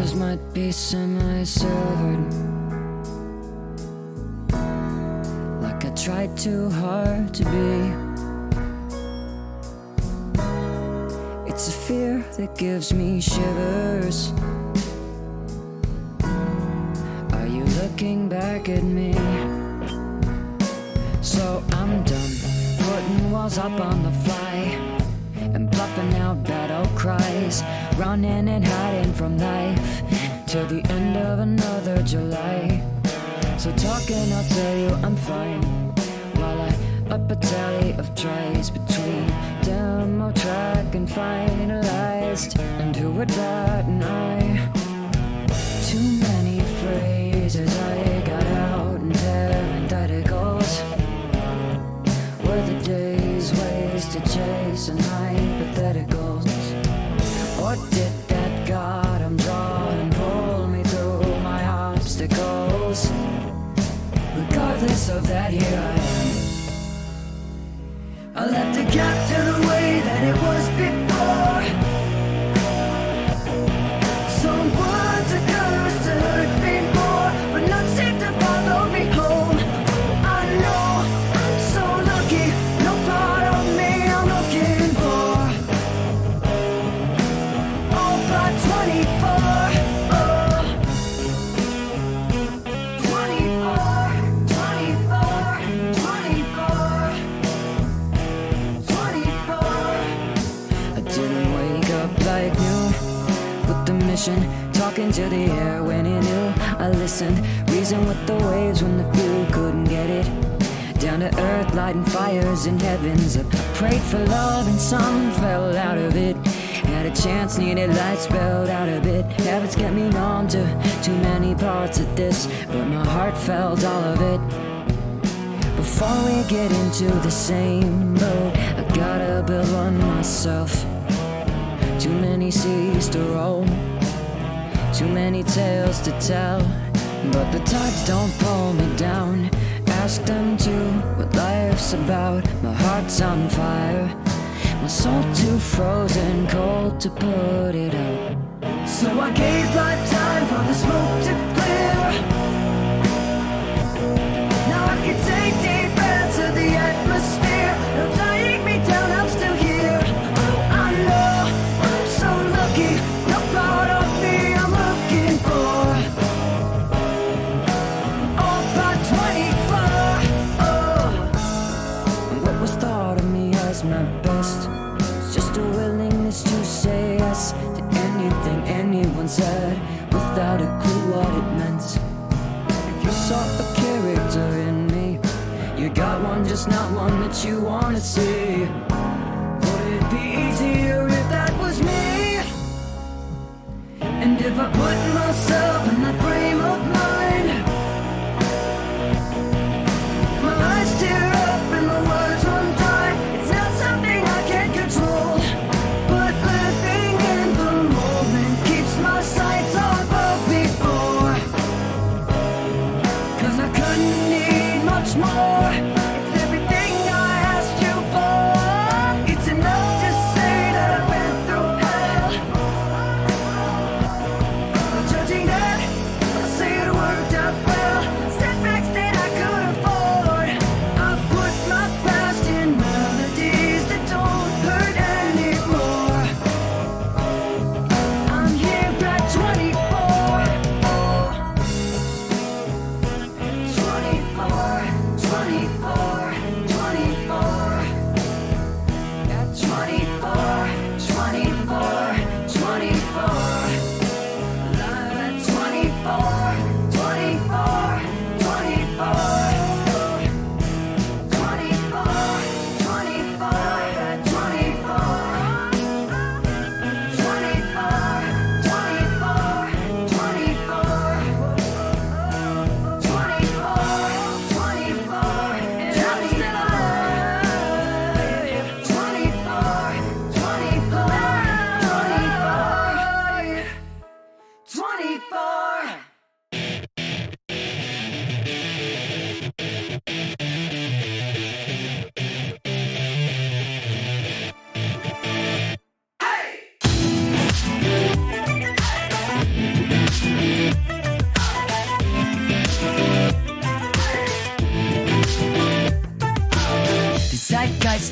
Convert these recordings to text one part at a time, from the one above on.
eyes might be semi-silvered, like I tried too hard to be. It's a fear that gives me shivers. Are you looking back at me? So I'm done putting walls up on the fly and bluffing out battle cries, running and hiding from life till the end of another July. So talking, I'll tell you I'm fine, while I up a tally of tries between demo track and finalized, and who would bat an eye? Too many phrases I got out in parentheticals, were the days wasted chasing hypotheticals? Or did that God I'm drawing pull me through my obstacles? Regardless of that, here I am. I left the gap to the way that it was before. Someone's a curse to hurt me more, but not safe to follow me home. I know I'm so lucky, no part of me I'm looking for. All by 24, oh. 24, 24, 24, 24. I didn't wake up like new with the mission, talking to the air when he knew. I listened, reasoned with the waves when the few couldn't get it. Down to earth, lighting fires in heavens. I prayed for love and some fell out of it. Had a chance, needed light spelled out a bit. Habits kept me numb to too many parts of this, but my heart felt all of it. Before we get into the same boat, I gotta build one myself. Too many seas to roll, too many tales to tell, but the tides don't pull me down. Ask them to what life's about. My heart's on fire, my soul too frozen cold to put it out. So I gave life time for the smoke to clear. Now I can take deep breaths of the atmosphere. No tying me down, I'm still here. Oh, I know I'm so lucky, no part of me I'm looking for. All by 24, oh. And what was thought of me as my best, it's just a willingness to say yes to anything anyone said, without a clue what it meant. If you saw a character in me, you got one, just not one that you wanna see. Would it be easier if that was me? And if I put myself in that frame of mind, my eyes tear up and my words run dry. It's not something I can control, but living in the moment keeps my sights on above before. 'Cause I couldn't need much more. It's everything I asked you for. It's enough to say that I've been through hell. But judging that,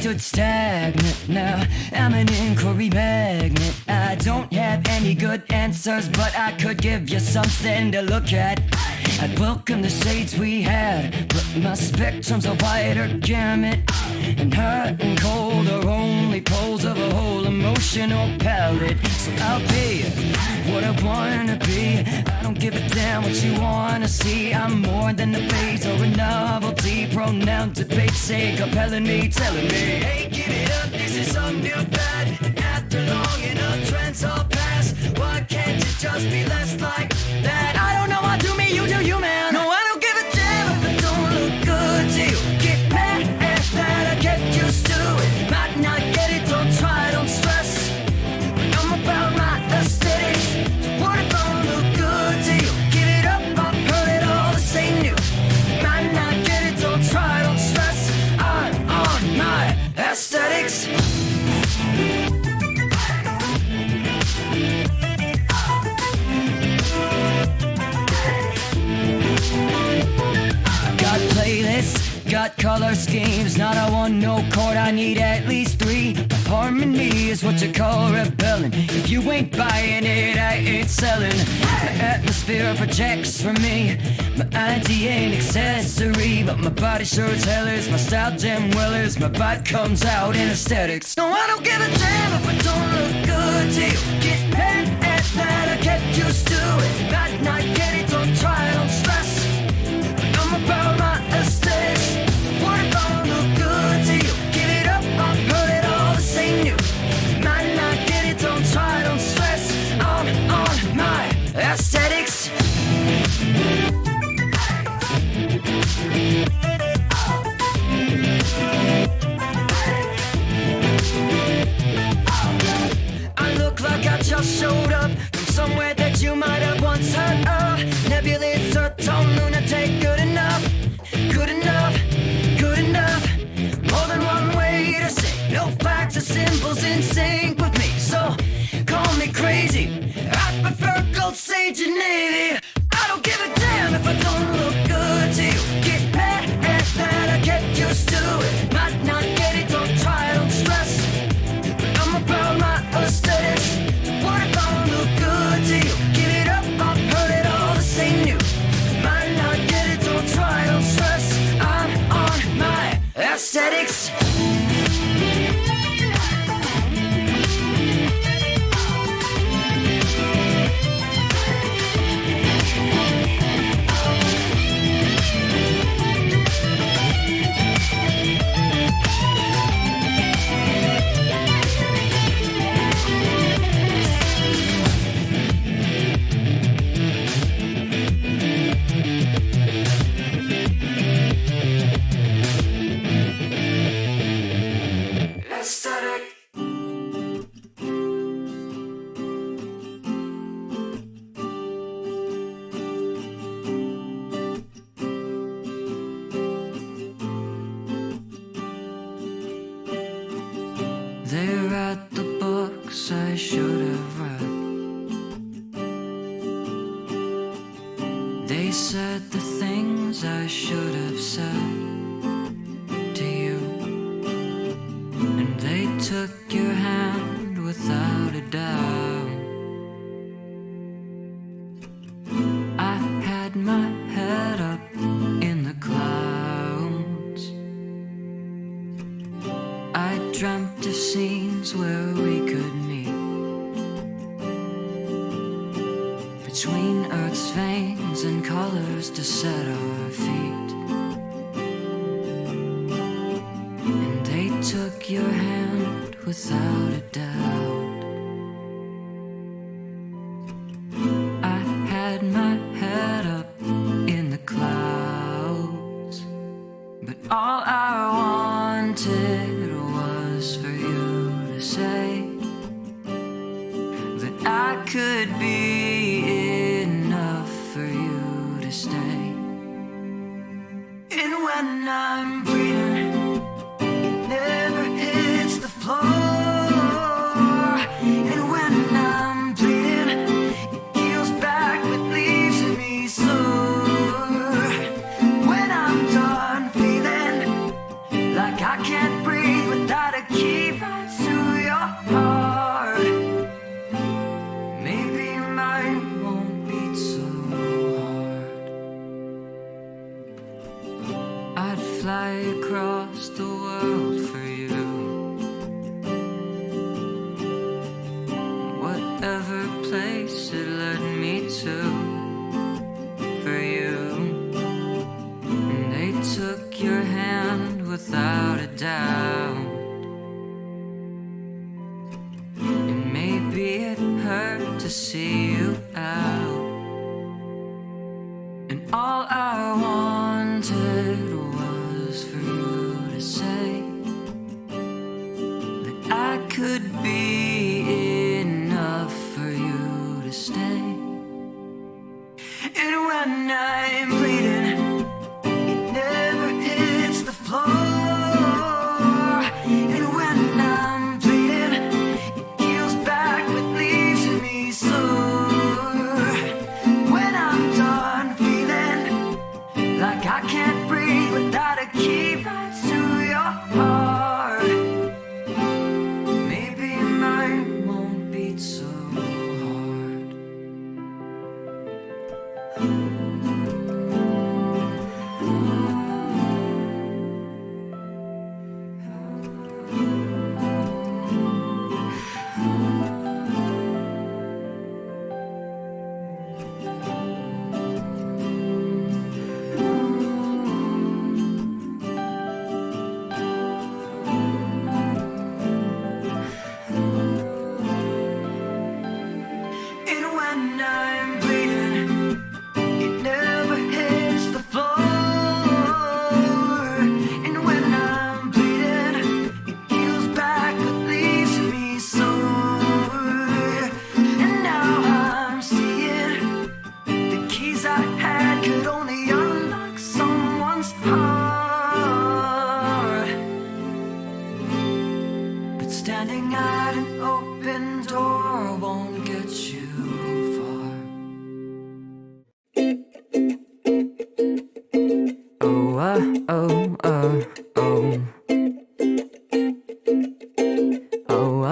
stood stagnant. Now I'm an inquiry magnet. I don't have any good answers, but I could give you something to look at. I'd welcome the shades we had, but my spectrum's a wider gamut, and hot and cold are only poles of a whole emotional palette. So I'll be what I wanna be. I don't give a damn what you wanna see. I'm more than a phase or a novelty. Pronoun debate say compelling me, telling me, hey, give it up, this is some new fad. And after long enough trends all pass, why can't it just be less like that? I don't know, I do me, you do you, man. No, I don't give a damn if it don't look good to you. Get mad at that, I get used to it. Might not get it, don't try, don't stress. I'm about my aesthetics. What if I don't look good to you? Give it up, I've heard it all, this ain't new. Might not get it, don't try, don't stress. I'm on my aesthetics. Got playlists, got color schemes. Not a one, no chord, I need at least three. Harmony is what you call rebelling. If you ain't buying it, I ain't selling. My atmosphere projects for me. My ID ain't accessory, but my body sure as hell is. My style damn well is. My vibe comes out in aesthetics. No, I don't give a damn if I don't look good to you. Get mad at that, I get used to it. Might not get it, don't try, don't stress. I'm about my aesthetics. What if I don't look good to you? Give it up, I've heard it all, this ain't new. Might not get it, don't try, don't stress. I'm on my aesthetics. I look like I just showed up from somewhere that you might have once heard of. Nebulous earth tone lunatic, good enough, good enough, good enough. More than one way to say, no facts or symbols in sync with me. So call me crazy, I prefer gold, sage and navy. I don't give a damn if I don't look good to you. Get mad at that, I get used to it. Might not get it, don't try, don't stress. I'm about my aesthetics. What if I don't look good to you? Give it up, I've heard it all, this ain't new. Might not get it, don't try, don't stress. I'm on my aesthetics. Aesthetic. They write the books I should have read. They said the things I should have said to you, and they took your hand without a doubt. I had my head up in the clouds. I dreamt of scenes where we could meet between Earth's veins and colors to set our feet. And they took your hand without a doubt. I had my head up in the clouds, but all I wanted was for you to say that I could be enough for you to stay. And when I'm breathing, it never hits the floor. And when I'm bleeding, it heals back but leaves me sore. When I'm done feeling like I can't breathe without fly across the world for you. Whatever place it led me to, for you. And they took your hand without a doubt. And maybe it hurt to see you out. And all I wanted was for you to say that I could be enough for you to stay. And when I'm bleeding, it never hits the floor. And when I'm bleeding, it heals back but leaves me sore. When I'm done feeling like I can't breathe without a key right to your heart, maybe mine won't beat so hard. And when I'm bleeding, it never hits the floor. And when I'm bleeding, it heals back but leaves me sore. And now I'm seeing the keys I had could only unlock someone's heart. But standing at an open door won't get you far. Oh, oh, oh, oh. Oh,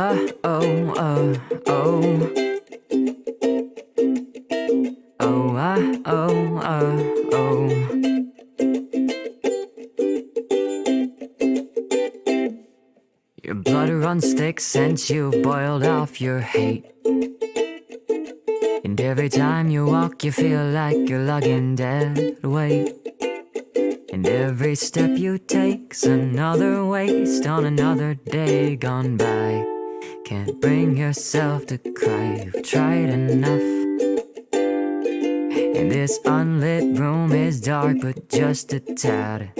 oh, oh, oh. Oh, oh, oh. Your blood runs thick since you boiled off your hate. And every time you walk you feel like you're lugging dead weight. And every step you take's another waste on another day gone by. Can't bring yourself to cry, you've tried enough. And this unlit room is dark but just a tad.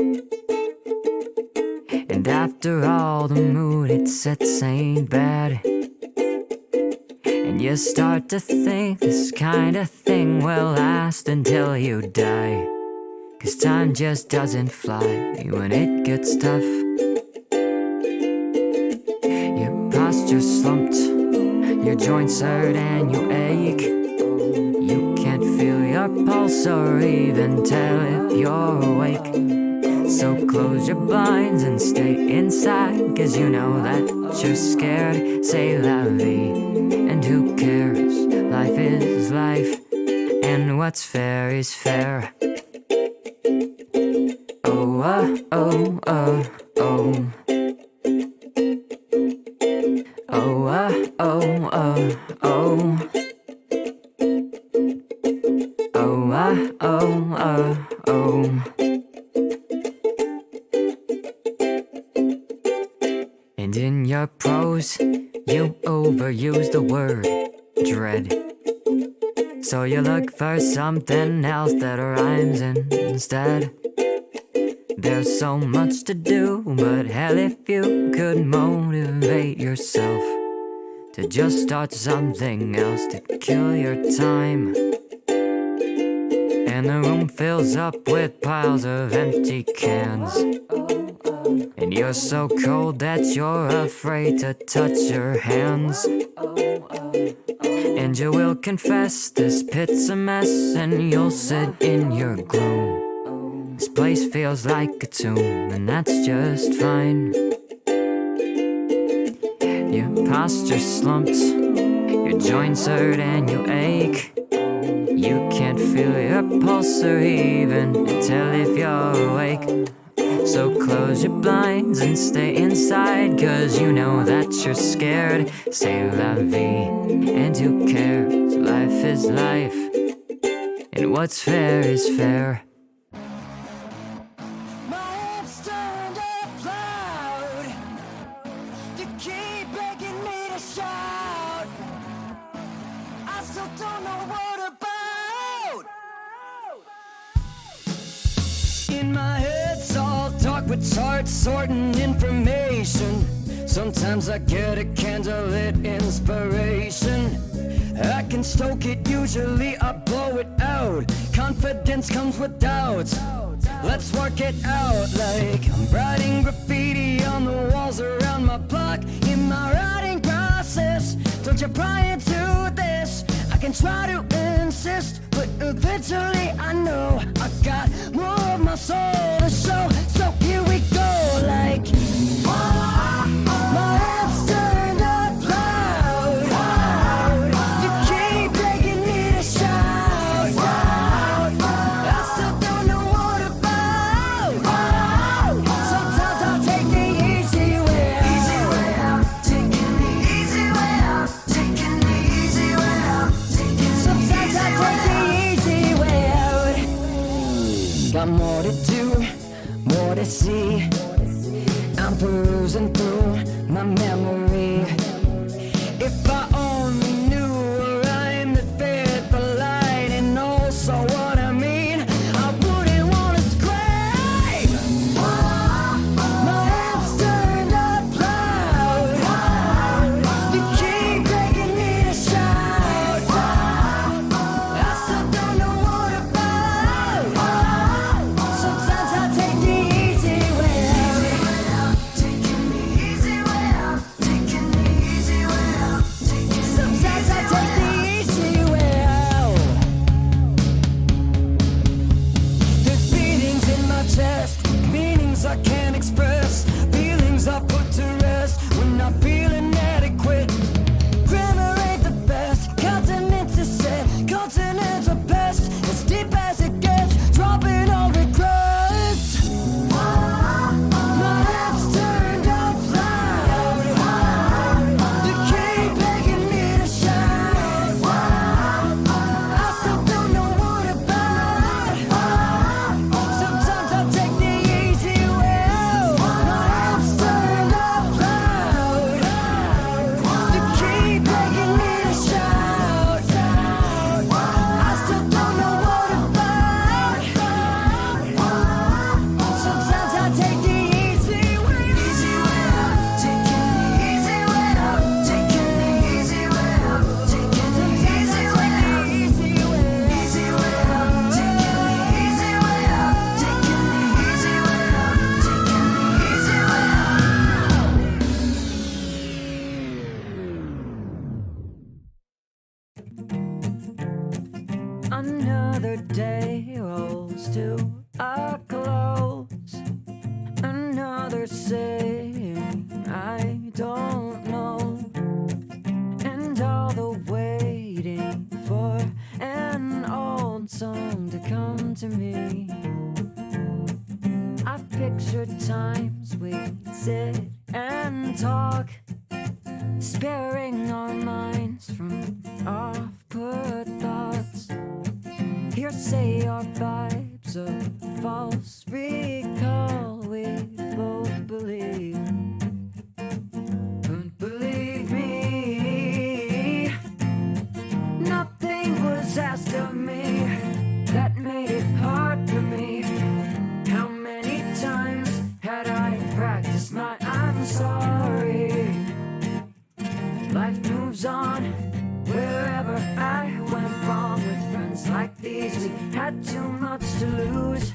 And after all the mood it sets ain't bad. And you start to think this kind of thing will last until you die. 'Cause time just doesn't fly when it gets tough. Your posture slumped, your joints hurt and you ache. You can't feel your pulse or even tell if you're awake. So close your blinds and stay inside, 'cause you know that you're scared. Say la vie, and who cares? Life is life, and what's fair is fair. Oh, oh, oh, oh. Oh, oh, oh, oh. Oh, oh, oh, oh. And in your prose, you overuse the word dread. So you look for something else that rhymes instead. There's so much to do, but hell if you could motivate yourself to just start something else to kill your time. And the room fills up with piles of empty cans. And you're so cold that you're afraid to touch your hands. And you will confess this pit's a mess, and you'll sit in your gloom. This place feels like a tomb, and that's just fine. Your posture slumped, your joints hurt and you ache. You can't feel your pulse or even tell if you're awake. So close your blinds and stay inside, 'cause you know that you're scared. C'est la vie, and who cares? Life is life, and what's fair is fair. My hips turned up loud. You keep begging me to shout. I still don't know what about. In my head's all dark with charts sorting information. Sometimes I get a candlelit inspiration. I can stoke it, usually I blow it out. Confidence comes with doubts. Let's work it out like I'm writing graffiti on the walls around my block. In my writing process, don't you pry into this. I can try to insist, but eventually I know I got more of my soul to show. So here we go, like my head's turned up loud. You keep begging me to shout. I still don't know what about. Sometimes I'll take the easy way out. Easy way out, taking the easy way out. Taking the easy way out. Sometimes I take the easy way out. Got more to do, more to see. I'm perusing through my memory. If I only knew a rhyme that fit the light and also what I mean, I wouldn't wanna scream. My head's turned up loud. You keep begging me to shout. I still don't know what about. Sometimes I take the easy way out. Taking the easy way out. Taking the easy way out. Sometimes I take the easy way out. There's beatings in my chest, meanings I can't express, feelings I put to rest when I feel inadequate. Grammar ain't the best, continents is set, continents are best, as deep as it gets, dropping all regrets. My head's turned up loud. You keep begging me to shout. I still don't know what about. Sometimes I take the easy way out. My head's turned up loud. You keep begging me to shout. I still don't know what about. Sometimes I take the easy way out. Easy way out. Taking the easy way out. Taking the easy way out. Taking the easy way out. Easy way out. Easy way out. Taking the easy way out. Taking the easy way out. Taking the easy way out. Another day rolls to a close. Another saying I don't know. And all the waiting for an old song to come to me. I picture times we'd sit and talk, sparing our minds from off-put thoughts. Hearsay our vibes of false recall we both believe. But believe me, nothing was asked of me that made it hard for me. How many times had I practiced my I'm sorry? Life moves on wherever I went wrong with friends like these. We had too much to lose.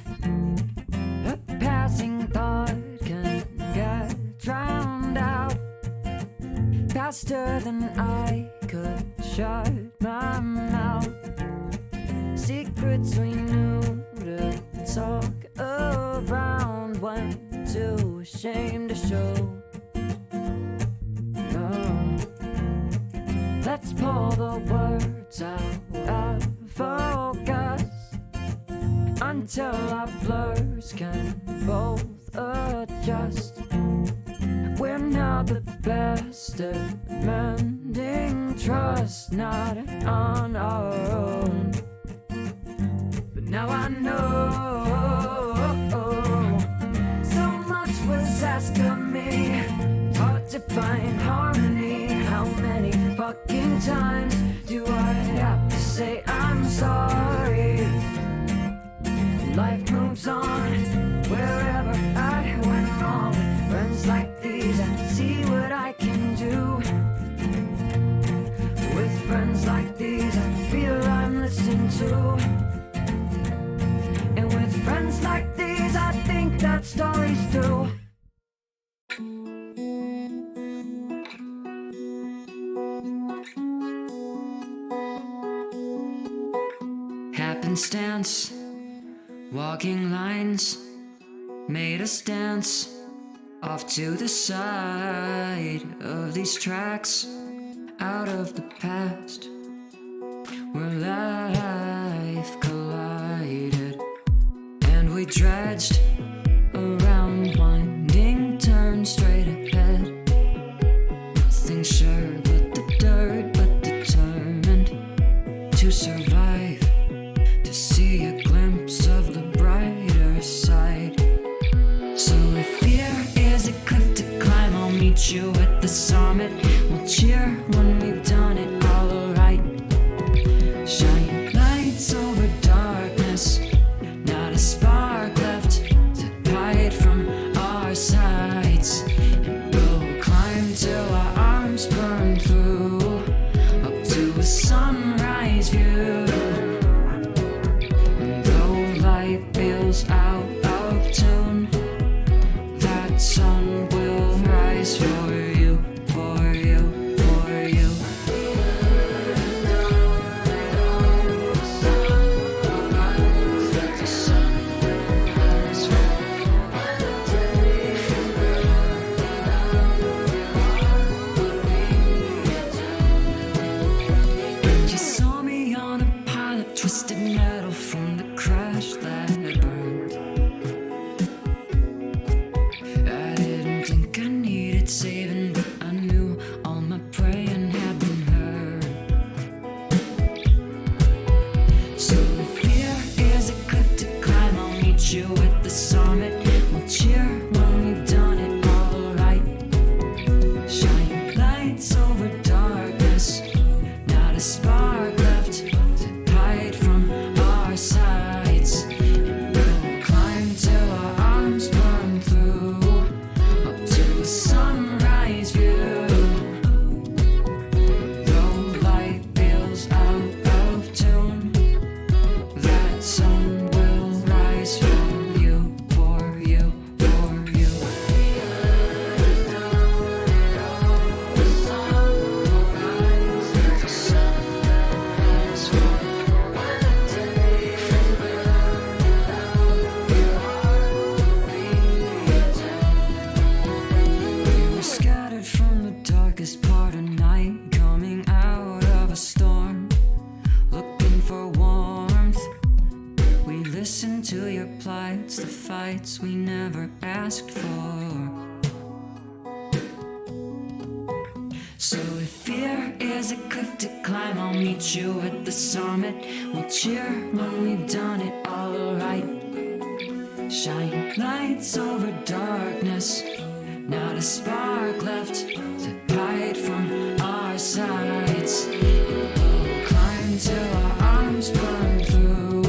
A passing thought can get drowned out faster than I could shut my mouth. Secrets we knew to talk around, when too ashamed to show. Let's pull the words out of focus until our blurs can both adjust. We're not the best at mending trust, not on our own. But now I know so much was asked of me. It's hard to find harmony. How many fucking times do I have to say I'm sorry? Life moves on wherever I went wrong. With friends like these, I see what I can do. With friends like these, I feel I'm listened to. And with friends like these, I think that story's through. Happenstance, walking lines made us dance off to the side of these tracks, out of the past where life collided, and we dredged around winding turns straight ahead. Nothing sure but the dirt, but determined to survive, to see a glimpse of the brighter side. So if fear is a cliff to climb, I'll meet you at the summit. We'll cheer when we've done it all right. Shine lights over darkness, not a spark left to hide from our sights. And we'll climb till our arms burn through, up to a sunrise view. And though life feels out of tune, that sun will rise for you, for you, for you. You saw me on a pile of twisted metal from the crash that burned. I didn't think I needed saving, but I knew all my praying had been heard. So if fear is a cliff to climb, I'll meet you at the summit. We'll cheer when we've done it all right. Shine lights over darkness, not a spark left to hide from our sights. And we'll climb till our arms burn through, up to a sunrise view. Though life feels out of tune, that sun will rise for you, for you, for you. We were scattered from the darkest part of night, coming out of a storm, looking for warmth. We listened to your plights, the fights we never asked for. So if fear is a cliff to climb, I'll meet you at the summit. We'll cheer when we've done it all right. Shine lights over darkness, not a spark left to hide from our sights. We'll climb till our arms burn through,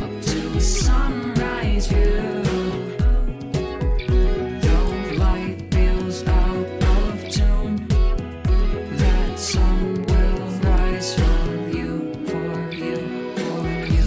up to a sunrise view. Though life feels out of tune, that sun will rise for you, for you, for you.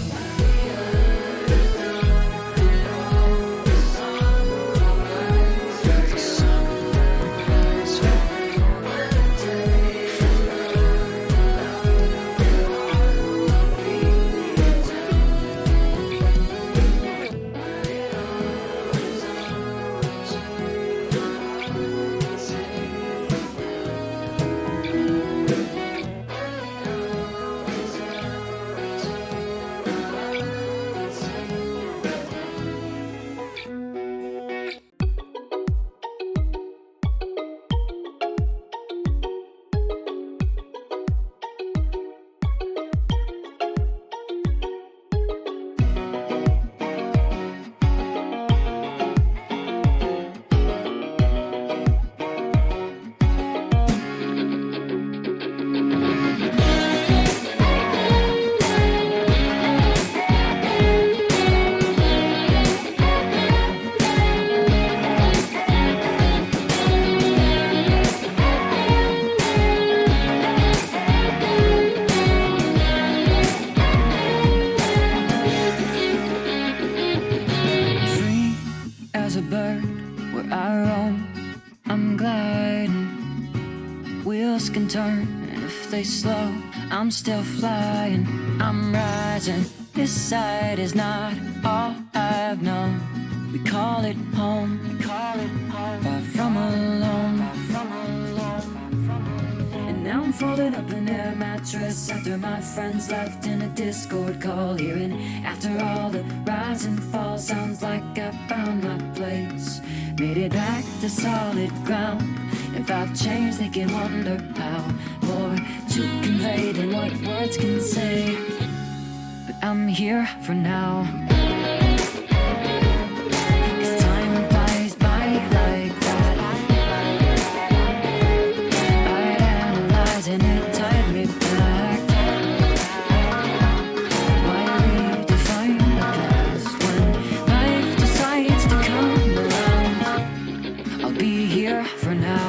slow, I'm still flying, I'm rising. This side is not all I've known. We call it home, far from alone. And now I'm folded up in a mattress after my friends left in a Discord call here. And after all the rise and fall, sounds like I found my place. Made it back to solid ground. If I've changed, they can wonder how. More to convey than what words can say. But I'm here for now. 'Cause time flies by like that. I'd analyze and it tied me back. Why redefine the past when life decides to come around? I'll be here for now.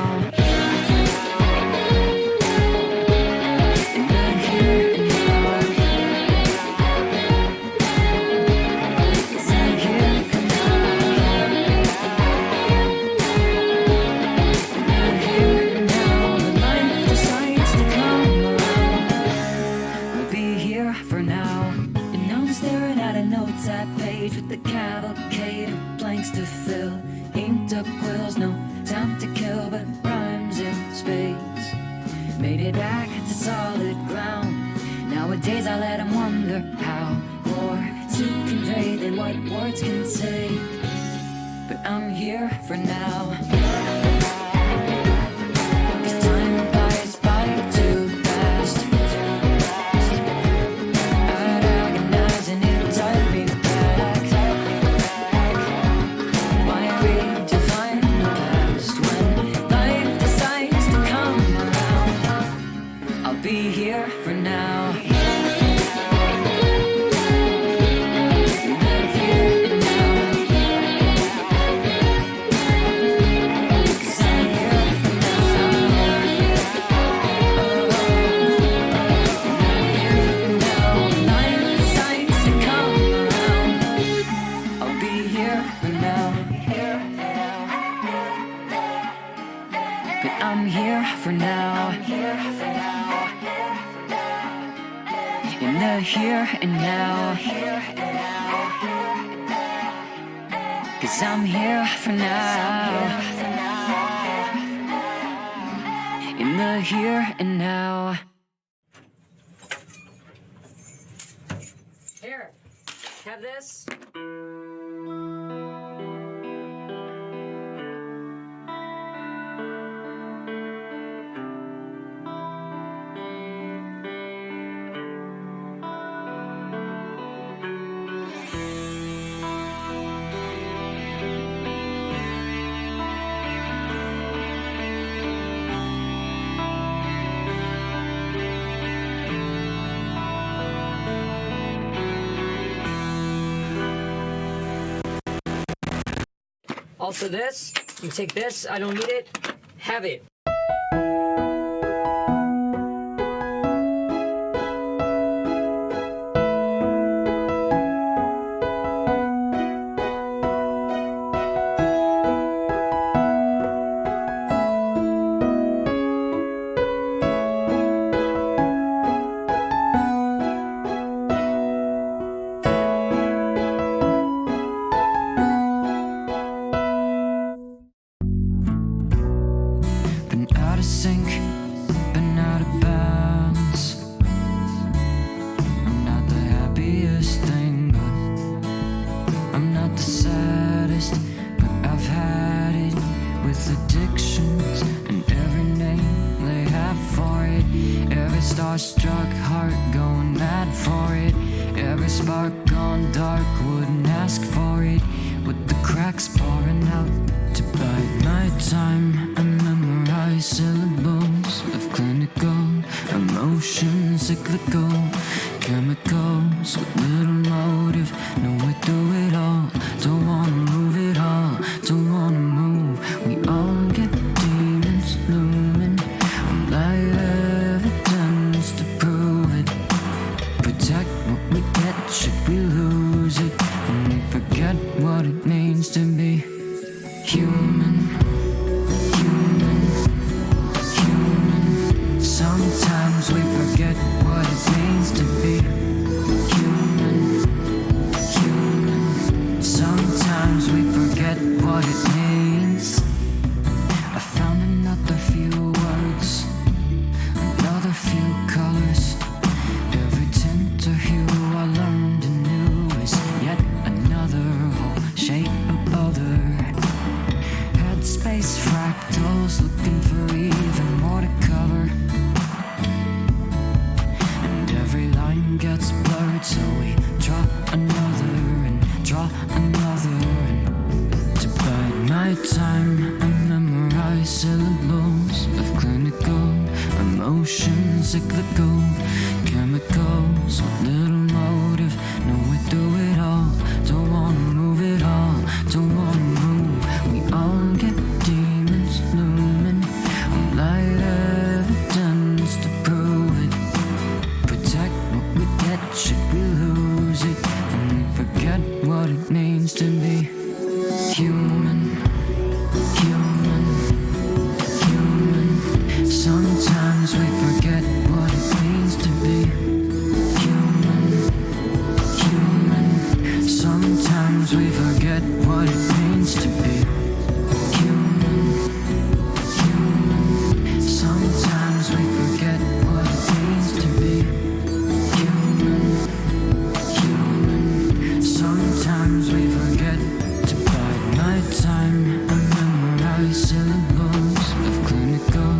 With the cavalcade of blanks to fill, inked up quills, no time to kill, but rhymes in space. Made it back to solid ground. Nowadays I let them wonder how. More to convey than what words can say. But I'm here for now. 'Cause time flies by too fast. I'd agonize and it tied me back. Be here for now. I'm here for now. In the here and now. 'Cause I'm here for now. In the here and now. Here, have this. Also this, you take this, I don't need it, have it. Sync, been out of bounds. I'm not the happiest thing, but I'm not the saddest. But I've had it with addictions and every name they have for it. Every starstruck heart going mad for it. Every spark gone dark wouldn't ask for it. With the cracks pouring out to bide my time and memorize syllables of clinical emotions, cyclical chemicals with little motive. No, we do it all. Don't wanna move it all. Don't wanna move. We all get demons looming. I'm live evidence to prove it. Protect what we get. Should we lose it? And we forget what it means to be human. Sometimes we means to be human, human, human. Sometimes we forget what it means to be human, human. Sometimes we forget what it means to be human, human. Sometimes we forget what it means to be human, human. Sometimes we forget to bide my time and memorize syllables of clinical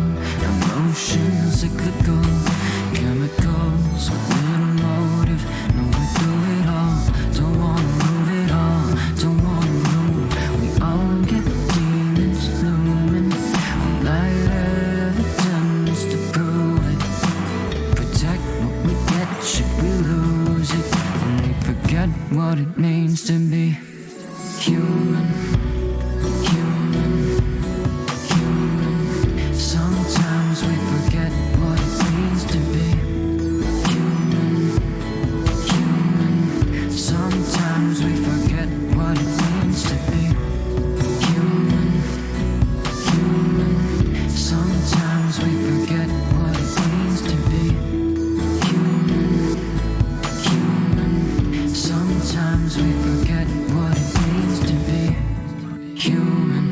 emotions, cyclical chemicals with little motive. No, we do it all, don't wanna move it all, don't wanna move. We all get demons looming, we like evidence to prove it. Protect what we get, should we lose it? And we forget what it means to be human, human, human. Sometimes we forget what it means to be human, human. Sometimes we forget what it means to be human, human. Sometimes we forget what it means to be human, human. Sometimes we forget what it means to be human.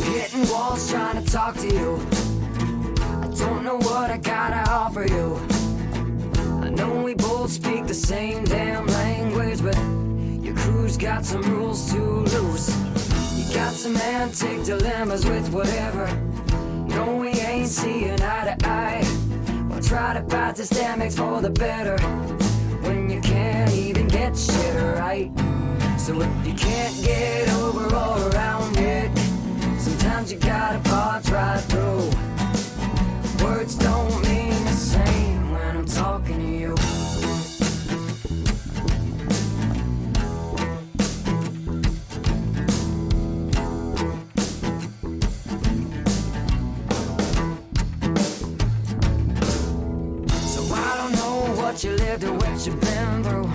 Hitting walls trying to talk to you. I don't know what I gotta offer you. I know we both speak the same damn language, but your crew's got some rules too loose. You got some antique dilemmas with whatever. No, we ain't seeing eye to eye. We'll try to fight systemics for the better when you can't even get shit right. So if you can't get over or around it, sometimes you gotta pause right through. Words don't mean the same when I'm talking to you. So I don't know what you lived or what you've been through.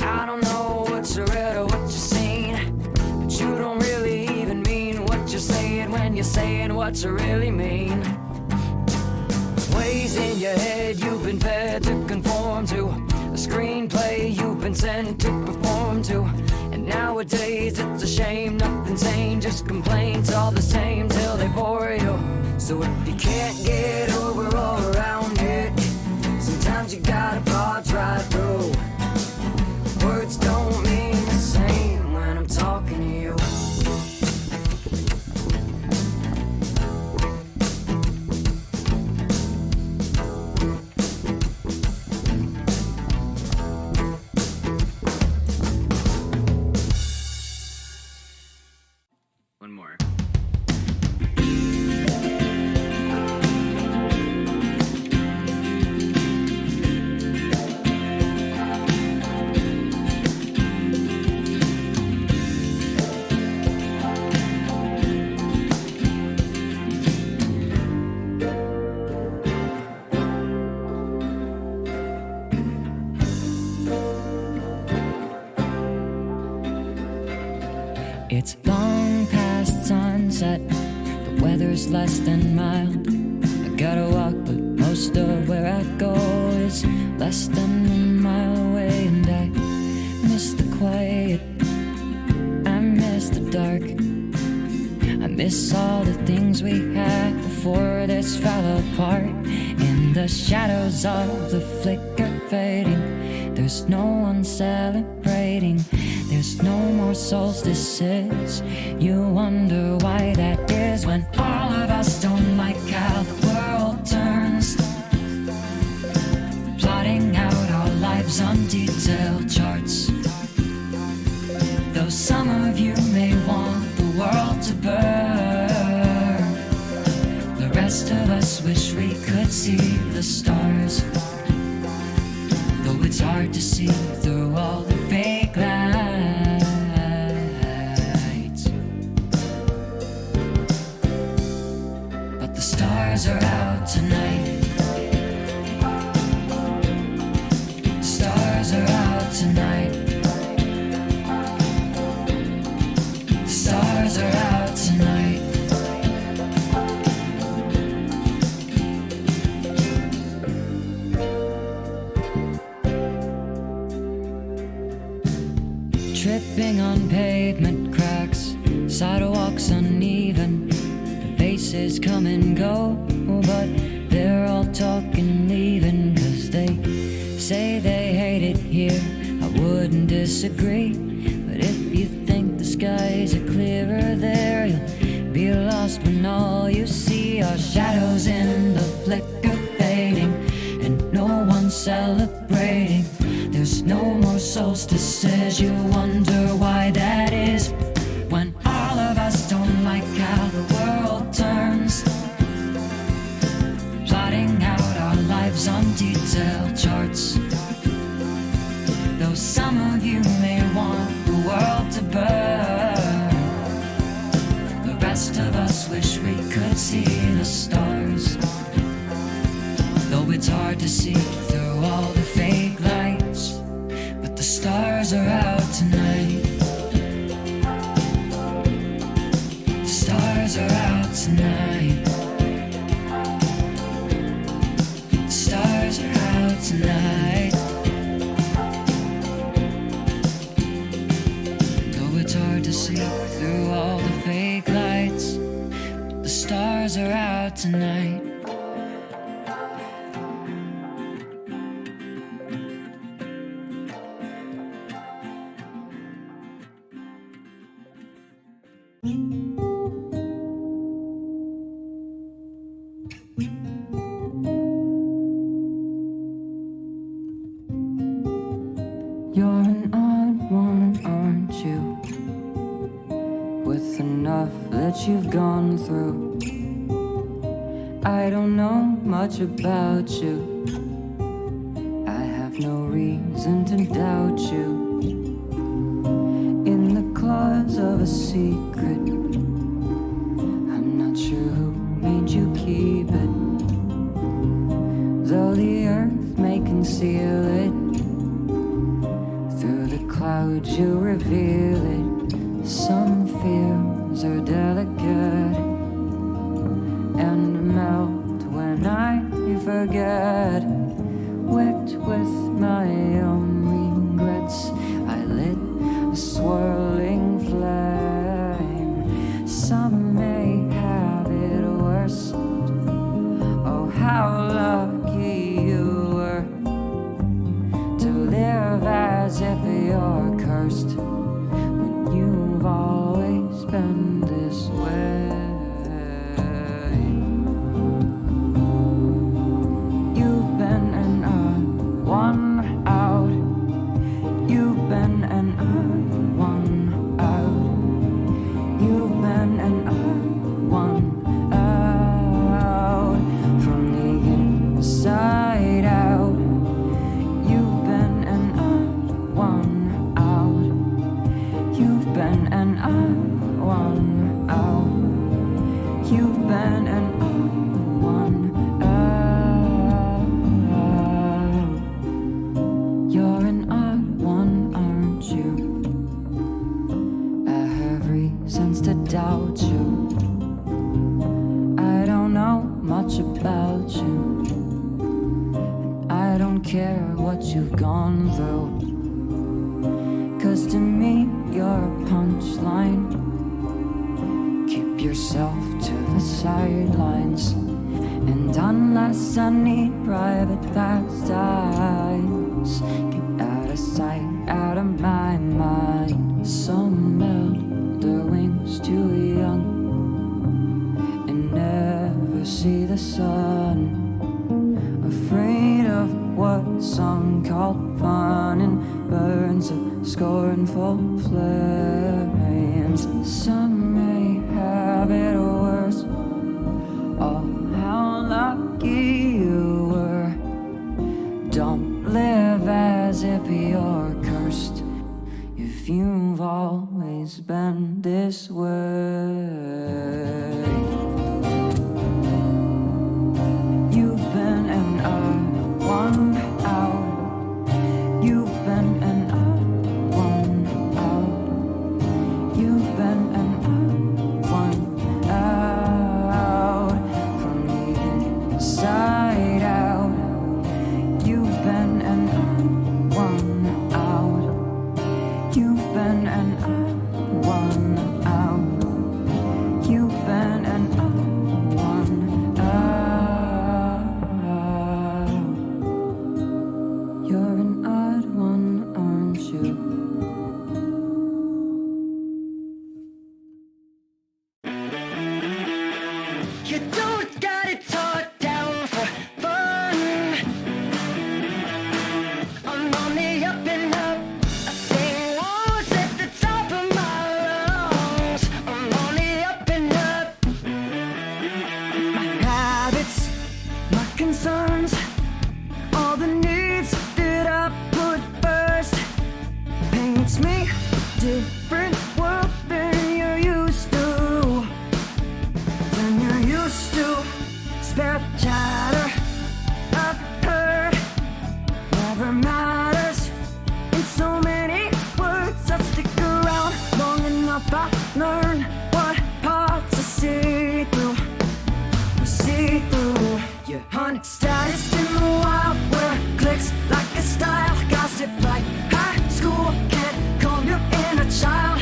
I don't know what you read or what you've seen, but you don't really even mean what you're saying when you're saying what you really mean. Ways in your head you've been fed to conform to, a screenplay you've been sent to perform to. And nowadays it's a shame, nothing sane, just complaints all the same till they bore you. So if you can't get over or around it, sometimes you gotta pause right through. Words don't mean the same when I'm talking to you. One more. It's long past sunset, the weather's less than mild. I gotta walk, but most of where I go is less than a mile away. And I miss the quiet, I miss the dark, I miss all the things we had before this fell apart. In the shadows of the flicker fading, there's no one celebrating. There's no more solstices. You wonder why that is, when all of us don't like how the world turns, plotting out our lives on detailed charts. Though some of you may want the world to burn, the rest of us wish we could see the stars. Though it's hard to see through all the tripping on pavement cracks, sidewalks uneven. The faces come and go, but they're all talking leaving. 'Cause they say they hate it here, I wouldn't disagree. But if you think the skies are clearer there, you'll be lost when all you see are shadows in the flicker fading, and no one's celebrating. There's no more solstices, you wonder why that is. When all of us don't like how the world turns, plotting out our lives on detail charts. Though some of you may want the world to burn, the rest of us wish we could see the stars. Though it's hard to see through all the fake lights, but the stars are out tonight. The stars are out tonight. The stars are out tonight. Though it's hard to see through all the fake lights, but the stars are out tonight. You're an odd one, aren't you? With enough that you've gone through. I don't know much about you. I have no reason to doubt you. In the claws of a secret, I'm not sure who made you keep it. Though the earth may conceal it, through the clouds you reveal it. Some fears are delicate and melt when I forget. Whipped with my own regrets, I lit a swirling flame. Some may have it worse. Oh, how lucky you were to live as if you're cursed, when you've always been this way. You've been an odd one out. You've been an odd one out. You've been an odd one out. From the inside out, you've been an odd one out. You've been an odd one out. You've been an odd one out. You're an odd one, aren't you? I have reasons to doubt you. I don't know much about you. I don't care what you've gone through. 'Cause to me, you're a punchline. Keep yourself to the sidelines. And unless I need private pastimes, get out of sight, out of my mind. Some melt their wings too young and never see the sun. Afraid of what some call fun, and burns of scornful flames. Some may have it worse. Oh, how lucky you were. Don't live as if you're cursed, if you've always been this way. You've been an odd one out. You've been an odd one out. You've been an odd one out. From the inside out, you've been an odd one out. You've been different world than you're used to. Than you're used to. Spare chatter I've heard never matters. In so many words I'll stick around long enough. I learn what parts I see through. See through. You hunt status in the wild where clicks like a style. Gossip like high school can't calm your inner child.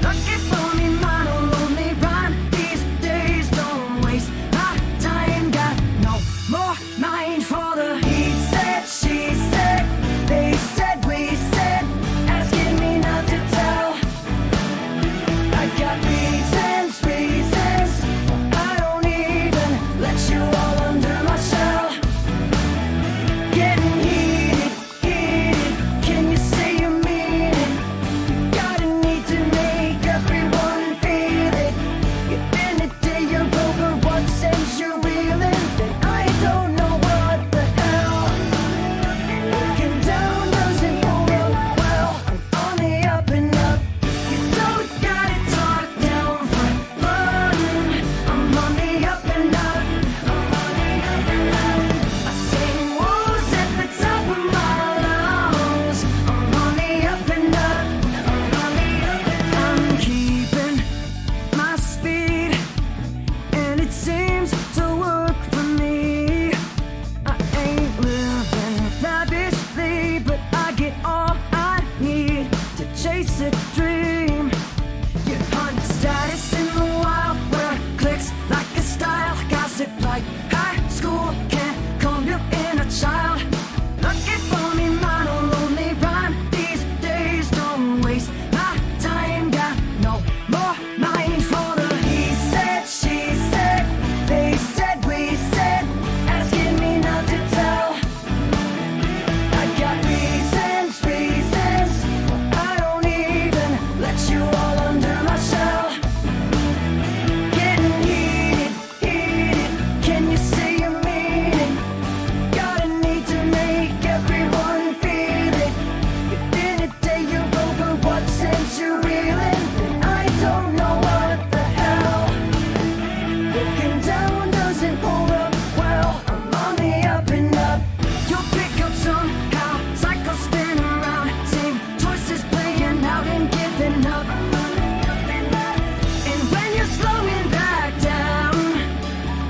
Lucky for me, mine will only rhyme these days. Don't waste my time. Got no more mind for the he said, she said, they said, we said, asking me not to tell. I got reasons, reasons. I don't even let you all under my shell. Getting heated, heated. Can you say you mean it? Gotta need to make everyone feel it. If in a day you're over, what sense you're reeling? Then I don't know what the hell. Looking down doesn't hold up well. I'm on the up and up. You don't gotta talk down for fun. I'm on the up and up. I'm on the up and up. I sing woes at the top of my lungs. I'm on the up and up. I'm on the up and up. I'm keeping my speed, and it seems to work for me. I ain't living lavishly, but I get all I need to chase a dream. You hunt status in the wild where clicks like a style. Gossip like high school can't calm your inner child. Lucky for me, mine will only rhyme these days. Don't waste my time. Got no more mind for the he said, she said, they said, we said, asking me not to tell. I got reasons, reasons. I don't even let you all under my shell. Getting heated, heated. Can you say you mean it? Gotta need to make everyone feel it. If in a day you're over, what sense you're reeling? Then I don't know what the hell. Looking down doesn't hold up well. I'm on the up and up. You'll pick up somehow. Cycles spin around. Same choices playing out and giving up. And when you're slowing back down,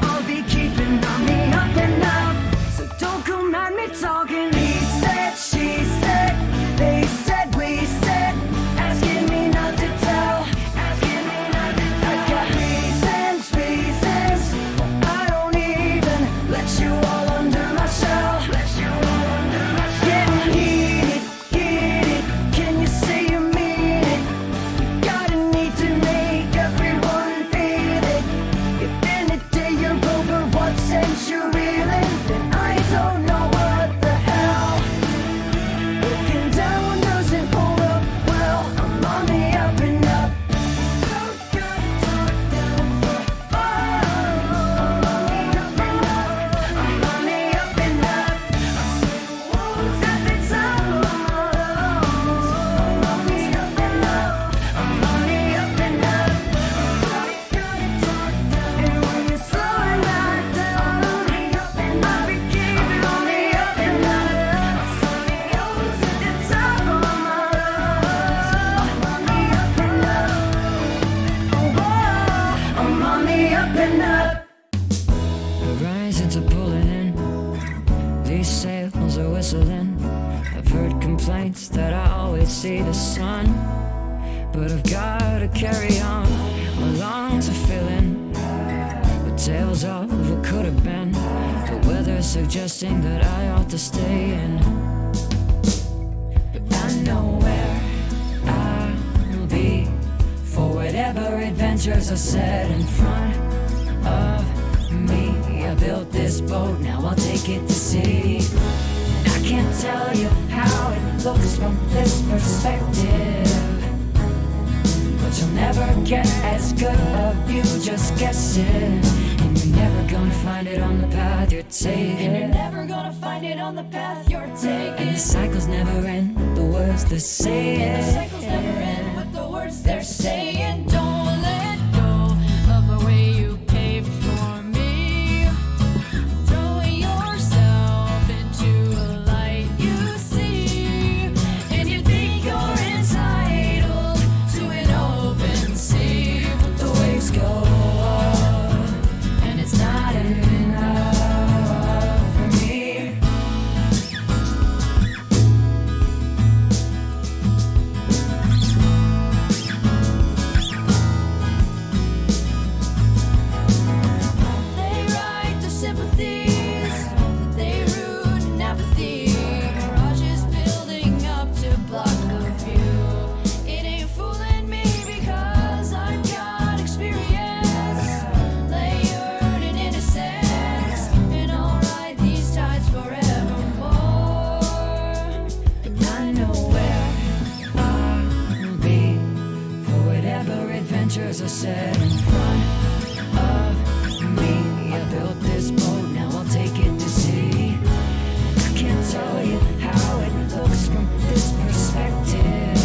I'll be keeping on the up and up. So don't come at me talking. He said, she said, they said, we said, asking me not to tell. Asking me not to tell. I got reasons, reasons. I don't even let you all under my shell. Let you all under my shell. Getting heated, heated. Can you say you mean it? Gotta need to make everyone feel it. If in a day you're over, what sense you're reeling? Then I don't know what the hell. Looking down doesn't hold up well. I'm on the up and up. Don't gotta talk down for fun. I'm on the up and up. I'm on the up and up. I sing woes at the top of my lungs. I'm on the up and up. I'm on the up and up. Don't gotta talk down. And when you're slowing back down, I'll be keeping on the up and up. I sing woes at the top of my lungs. I'm on the up and up. Oh, I'm on the up and up. Horizons are pulling in, these sails are whistling. I've heard complaints that I always see the sun, but I've gotta carry on. My lungs are filling with tales of what could have been. The weather's suggesting that I ought to stay in, but I know where I'll be for whatever adventures are set in front of me. I built this boat, now I'll take it to sea. I can't tell you how it looks from this perspective, but you'll never get as good a view just guessing. And you're never gonna find it on the path you're taking. And you're never gonna find it on the path you're taking. And the cycles never end, the words the same. The cycles never end, they're saying. Don't let go of the way you paved for me. Throwing yourself into a light you see, and you think you're entitled to an open sea, but the waves go up, and it's not enough for me. They write their sympathies, they root in apathy. Garages building up to block the view. It ain't fooling me because I've got experience, layered in innocence, and I'll ride these tides forevermore. And I know where I'll be for whatever adventures are set in front of me. I built this boat, now I'll take it to sea. I can't tell you how it looks from this perspective,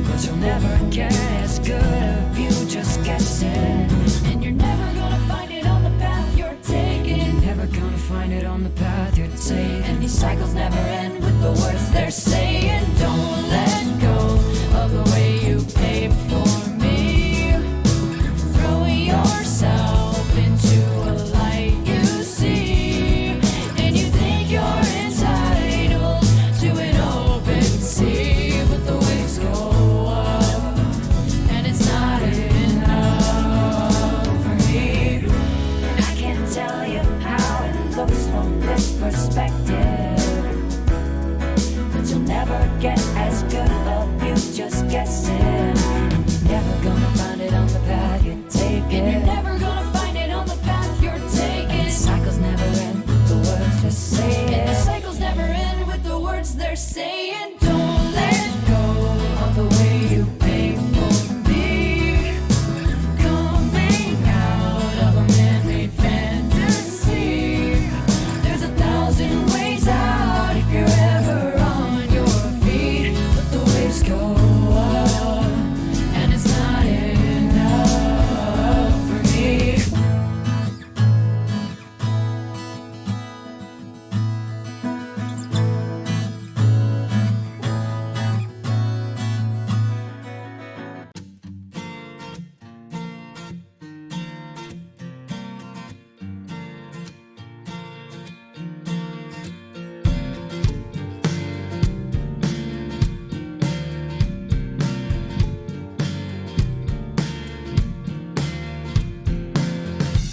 but you'll never get as good a view just guessing. And you're never gonna find it on the path you're taking. Never gonna find it on the path you're taking. And these cycles never end with the words they're saying. Don't let go of the way you paved for me. Throwing yourself into a light you see, and you think you're entitled to an open sea, but the waves go up, and it's not enough for me. I can't tell you how it looks from this perspective, but you'll never get as good a view just guessing. Never gonna find it on the path you're taking. And you're never gonna find it on the path you're taking. And the cycles never end with the words they're saying. And the cycles never end with the words they're saying. Don't let go of the way you paved for me. Coming out of a man-made fantasy. There's 1,000 ways out if you're ever on your feet, but the waves go up, and it's not enough for me.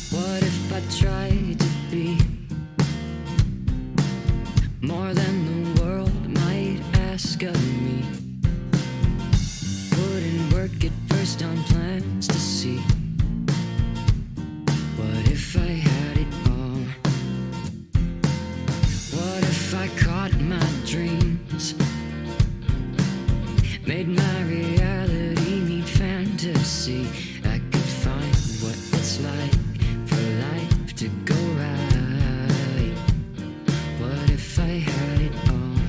What if I tried to be more than the world might ask of me? Put in work at first on plans to see. What if I had it all? What if I caught my dreams, made my reality meet fantasy? I could find what it's like for life to go right. What if I had it all?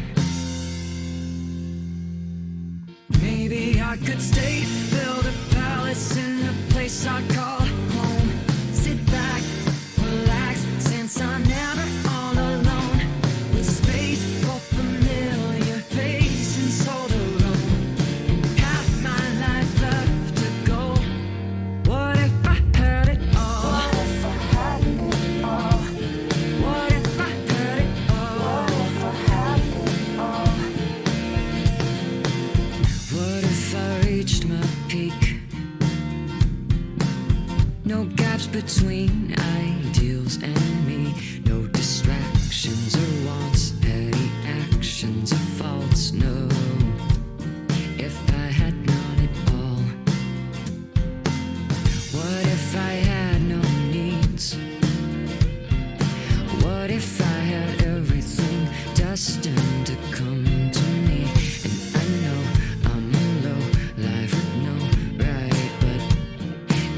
Maybe I could stay, build a palace in a place I call home. Sit back, relax, since I'm never all alone. With space for familiar faces, soul alone, and half my life left to go. What if I had it all? What if I had it all? What if I had it all? What if I had it all? What if I reached my peak? No gaps between ideals and me. No distractions or wants, petty actions or faults. No. If I had not it all. What if I had no needs? What if I had everything destined to come to me? And I know I'm a low life with no right, but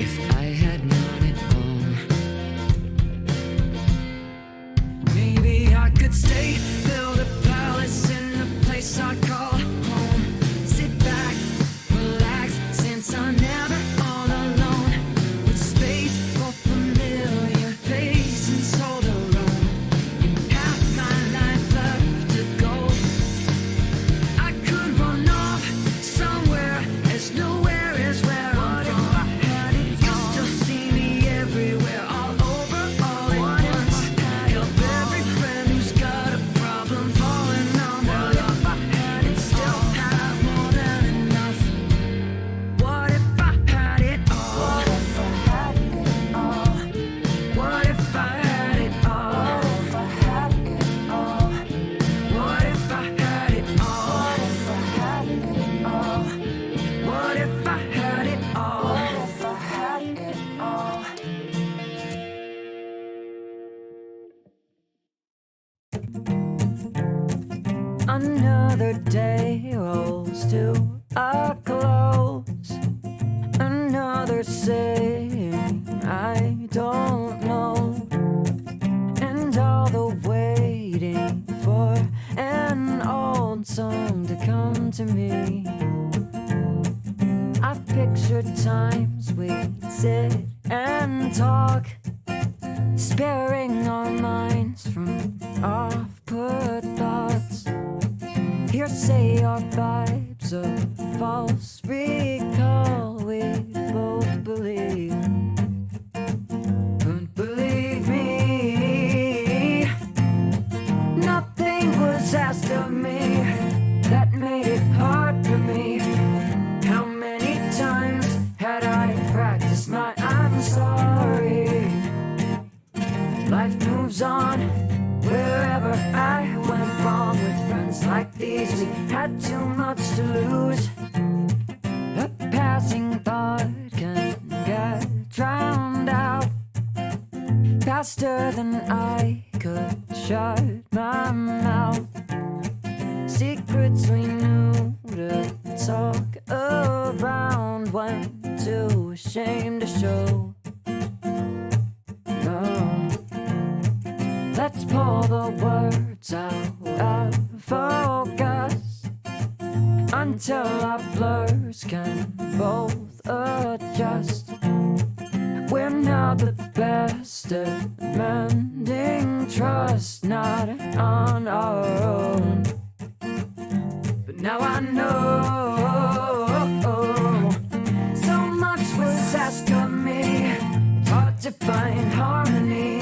if I had not it all. Another day rolls to a close. Another saying I don't know. And all the waiting for an old song to come to me. I pictured times we'd sit and talk, sparing our minds from off-put thoughts. Hearsay our vibes of false recall we both believe. But believe me, nothing was asked of me that made it hard for me. How many times had I practiced my I'm sorry? Life moves on wherever I went wrong. With friends like these, we had too much to lose. A passing thought can get drowned out faster than I could shut my mouth. Secrets we knew to talk around, when too ashamed to show. No, let's pull the words out of focus until our blurs can both adjust. We're not the best at mending trust, not on our own. But now I know so much was asked of me. It's hard to find harmony.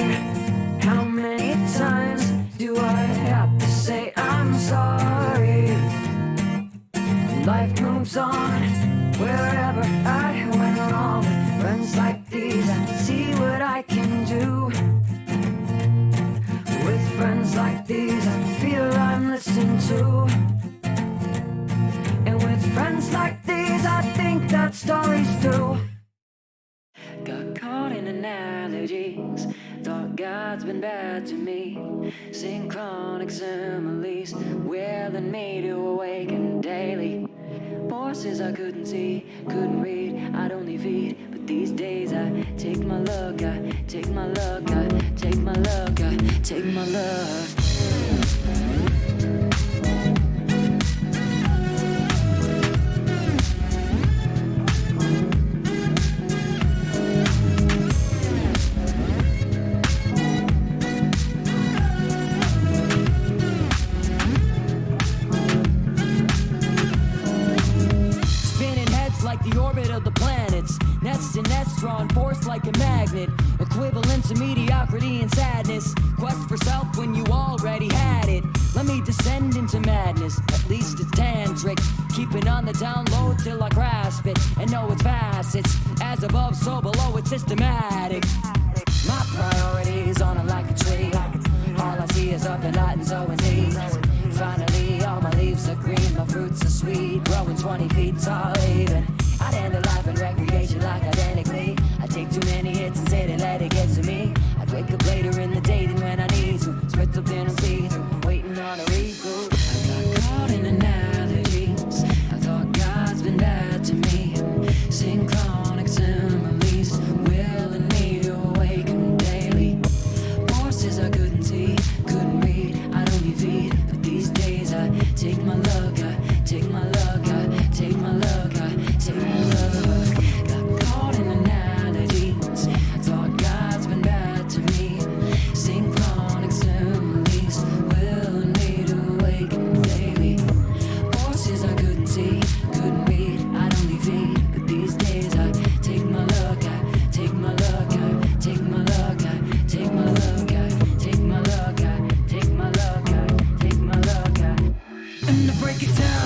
How many times do I have to say I'm sorry? Life moves on wherever I went wrong. With friends like these, I see what I can do. With friends like these, I feel I'm listened to. And with friends like these, I think that story's through. Got caught in analogies, thought God's been bad to me. Synchronic similes, willing me to awaken daily. Forces I couldn't see, couldn't read, I'd only feed. But these days I take my look, I take my look, I take my look, I take my look. Like the orbit of the planets, nests and nests drawn force like a magnet, equivalent to mediocrity and sadness. Quest for self when you already had it. Let me descend into madness, at least it's tantric. Keep it on the down low till I grasp it and know its facets. As above, so below, it's systematic. My priorities on it like a tree. All I see is up and out and so indeed. Finally, all my leaves are green, my fruits are sweet. Growing 20 feet tall even. I'd handle life and recreation like identically. I take too many hits and sit and let it get to me. I'd wake up later in the day than when I need to. Split up in a see-through, waiting on a reboot. I got caught in analogies, I thought God's been bad to me. Synchronic similes, willing me to awaken daily. Forces I couldn't see, couldn't read, I'd only feed. But these days I take my look, I take my look, I take my look, I take my look. Got caught in analogies, I thought God's been bad to me. Synchronic similes, willing me to awaken daily. Forces I couldn't see, couldn't read, I'd only feed. But these days I take my look, I take my look, I take my look, I take my look, I take my look, I take my look, I take my look, I. And to break it down.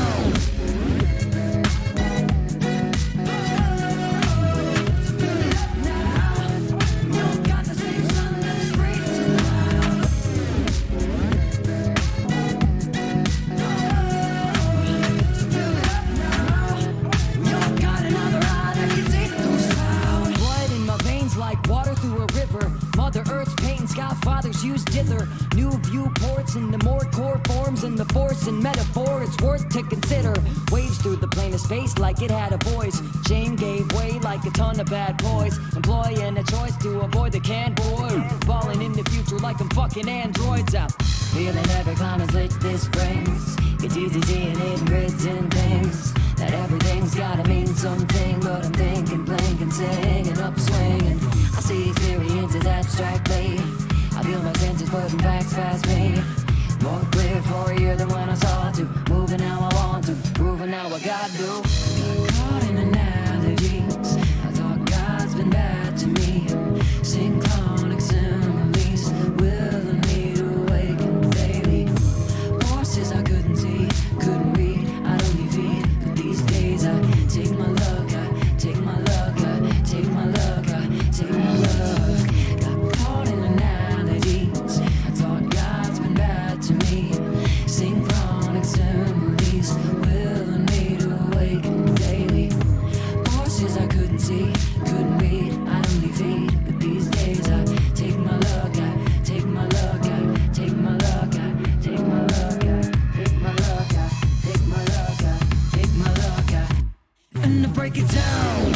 Mother Earth's pain, scout fathers use dither. New viewports into more core forms, and the force and metaphor, it's worth to consider. Waves through the plane of space like it had a voice. Shame gave way like a ton of bad boys. Employing a choice to avoid the canned boy. Falling in the future like I'm fucking androids out. Feeling every climate's lit this brings. It's easy seeing it in grids and things. That everything's gotta mean something. But I'm thinking, blinking, singing, upswinging. I see experiences abstractly. I feel my senses putting facts past me. More clear for a year than when I saw to. Moving how I want to, proving how I got to. Got caught in analogies. I thought God's been bad to me. Synchronic similes, willing me to awaken daily. Forces I couldn't see, couldn't read, I'd only feed. But these days I take my luck, I take my luck, I take my luck, I take my luck. Got caught in analogies. I thought God's been bad to me. Synchronic similes, willing me to awaken daily. Forces I couldn't see, couldn't read, I'd only feed. But these days I take my luck, I take my luck, I take my luck, I take my luck, I take my luck, I take my luck, I take my luck, I. And to break it down.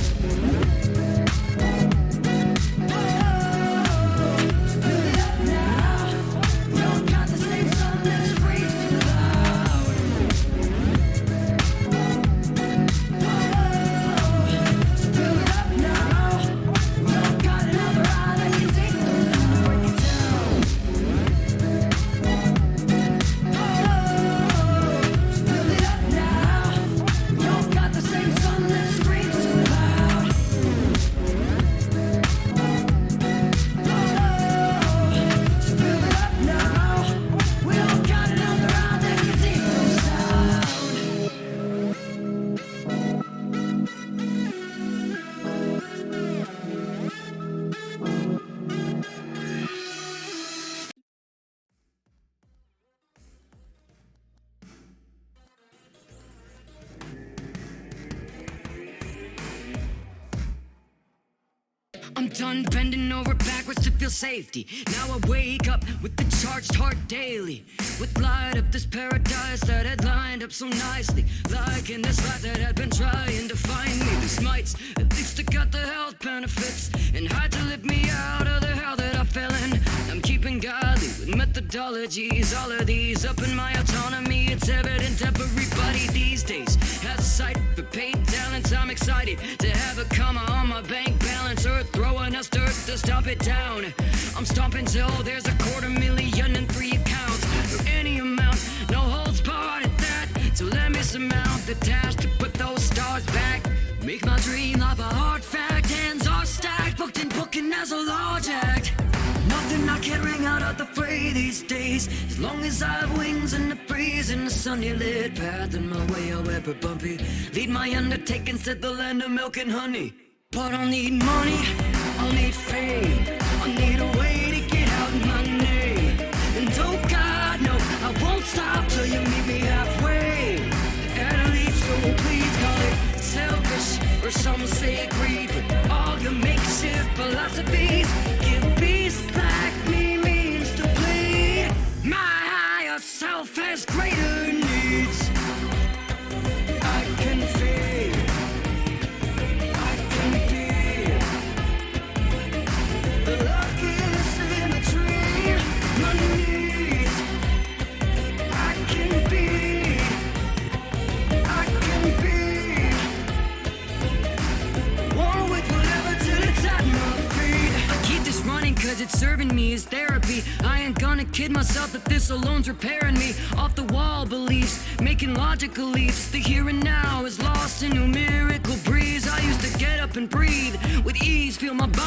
I'm done bending over backwards to feel safety. Now I wake up with the charged heart daily. With light up this paradise that had lined up so nicely. Like in this life that had been trying to find me. This mites, at least I got the health benefits. And had to lift me out of the hell that I fell in. I'm keeping godly with methodologies. All of these up in my autonomy. It's evident everybody these days has a sight for paid talents. I'm excited to have a comma on my bank balance. Earth throwing us dirt to stomp it down. I'm stomping till there's $250,000 in 3 accounts. For any amount, no holds barred at that. So let me surmount the task to put those stars back. Make my dream life a hard fact. Hands are stacked, booked and booking as a large act. Nothing I can't ring out of the fray these days. As long as I have wings in the breeze and the sunny lit path in my way, however bumpy. Lead my undertakings to the land of milk and honey. But I'll need money, I'll need fame, I'll need a way to get out my name. And oh God, no, I won't stop till you meet me halfway. At least, so please call it selfish, or some say greed. But all your makeshift philosophies give peace like me means to bleed. My higher self has greater needs. I can feel. Cause it's serving me as therapy. I ain't gonna kid myself that this alone's repairing me. Off the wall beliefs, making logical leaps. The here and now is lost in a miracle breeze. I used to get up and breathe with ease, feel my body